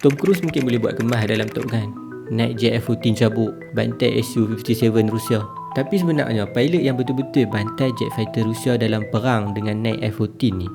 Tom Cruise mungkin boleh buat kemas dalam Top Gun, naik jet F-14 cabuk, bantai Su-57 Rusia. Tapi sebenarnya pilot yang betul-betul bantai jet fighter Rusia dalam perang dengan naik F-14 ni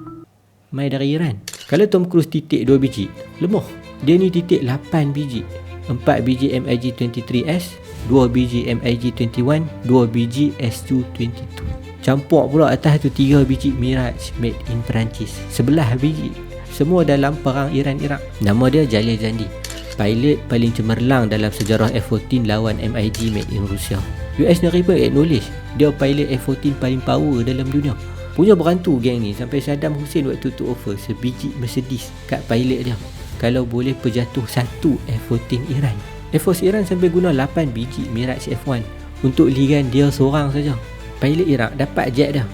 mai dari Iran. Kalau Tom Cruise titik 2 biji, lemah. Dia ni titik 8 biji. 4 biji MiG-23S, 2 biji MiG-21, 2 biji Su-22. Campur pula atas tu 3 biji Mirage made in Perancis, 11 biji. Semua dalam perang Iran-Iraq. Nama dia Jalil Zandi, pilot paling cemerlang dalam sejarah F-14 lawan MiG made in Rusia. US sendiri pun acknowledge dia pilot F-14 paling power dalam dunia. Punya berantu geng ni sampai Saddam Hussein waktu tu offer sebiji Mercedes kat pilot dia kalau boleh perjatuh satu F-14 Iran. Air Force Iran sampai guna 8 biji Mirage F1 untuk ligan dia seorang saja. Pilot Iraq dapat jet dah,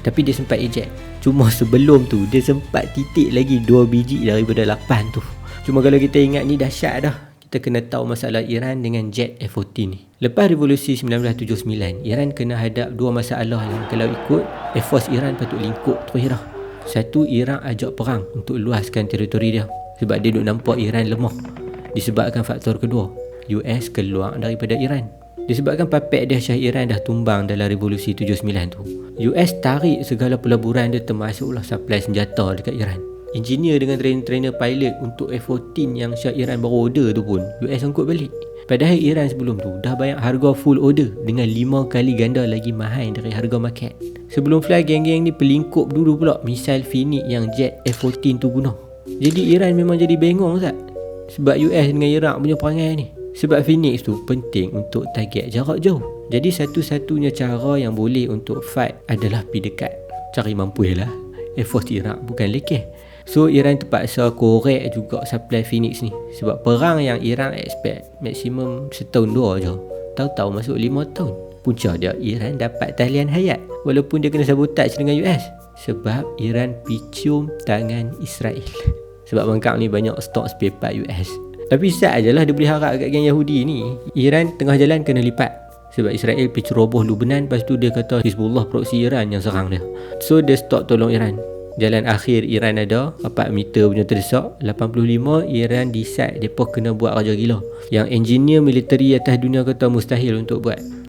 tapi dia sempat eject. Cuma sebelum tu dia sempat titik lagi 2 biji daripada 8 tu. Cuma kalau kita ingat ni dahsyat dah, kita kena tahu masalah Iran dengan jet F-14 ni. Lepas revolusi 1979, Iran kena hadap dua masalah yang kalau ikut Air Force Iran patut lingkup terus dah. Satu, Iran ajak perang untuk luaskan teritori dia sebab dia duk nampak Iran lemah. Disebabkan faktor kedua, US keluar daripada Iran. Disebabkan papet dahsyat Iran dah tumbang dalam revolusi 79 tu, US tarik segala pelaburan dia termasuklah supply senjata dekat Iran. Engineer dengan trainer pilot untuk F-14 yang Syah Iran baru order tu pun US angkut balik. Padahal Iran sebelum tu dah bayar harga full order dengan 5 kali ganda lagi mahal dari harga market. Sebelum fly, geng-geng ni pelingkup dulu pula misal Phoenix yang jet F-14 tu guna. Jadi Iran memang jadi bengong tak? Sebab US dengan Iraq punya perangai ni. Sebab Phoenix tu penting untuk target jarak jauh. Jadi satu-satunya cara yang boleh untuk fight adalah pergi dekat. Cari mampu lah. Air Force Iraq bukan lekeh. So Iran terpaksa korek juga supply Phoenix ni. Sebab perang yang Iran expect maksimum setahun 2 je, tahu-tahu masuk 5 tahun. Punca dia Iran dapat talian hayat walaupun dia kena sabotage dengan US. Sebab Iran picium tangan Israel. Sebab bangkang ni banyak stok spare part US. Tapi sat ajalah dia boleh harap kat geng Yahudi ni. Iran tengah jalan kena lipat sebab Israel pergi ceroboh Lubnan. Lepas tu dia kata Hizbullah proksi Iran yang serang dia. So dia stop tolong Iran. Jalan akhir Iran ada 4 meter punya terdesak. 85 Iran decide mereka kena buat raja gila yang engineer militeri atas dunia kata mustahil untuk buat.